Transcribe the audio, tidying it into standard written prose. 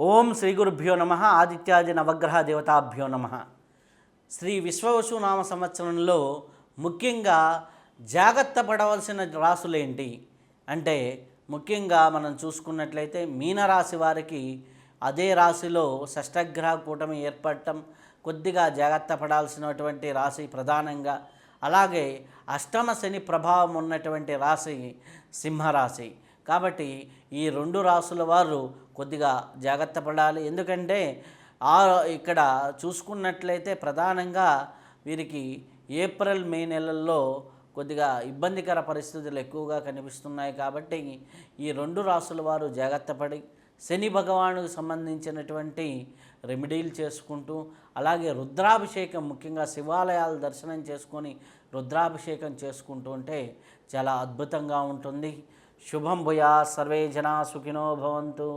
ఓం శ్రీ గురుభ్యో నమ. ఆదిత్యాది నవగ్రహ దేవతాభ్యో నమ. శ్రీ విశ్వవసునామ సంవత్సరంలో ముఖ్యంగా జాగ్రత్త పడవలసిన రాసులేంటి అంటే, ముఖ్యంగా మనం చూసుకున్నట్లయితే మీనరాశి వారికి అదే రాశిలో షష్టగ్రహ కూటమి ఏర్పడటం కొద్దిగా జాగ్రత్త పడాల్సినటువంటి రాశి ప్రధానంగా. అలాగే అష్టమ శని ప్రభావం ఉన్నటువంటి రాశి సింహరాశి. కాబట్టి ఈ రెండు రాసుల వారు కొద్దిగా జాగ్రత్త పడాలి. ఎందుకంటే ఇక్కడ చూసుకున్నట్లయితే ప్రధానంగా వీరికి ఏప్రిల్ మే నెలల్లో కొద్దిగా ఇబ్బందికర పరిస్థితులు ఎక్కువగా కనిపిస్తున్నాయి. కాబట్టి ఈ రెండు రాసుల వారు జాగ్రత్త పడి శని భగవానుకు సంబంధించినటువంటి రెమెడీలు చేసుకుంటూ, అలాగే రుద్రాభిషేకం ముఖ్యంగా శివాలయాలు దర్శనం చేసుకొని రుద్రాభిషేకం చేసుకుంటూ ఉంటే చాలా అద్భుతంగా ఉంటుంది. శుభం భూయా. సర్వే జనా సుఖినో భవంతు.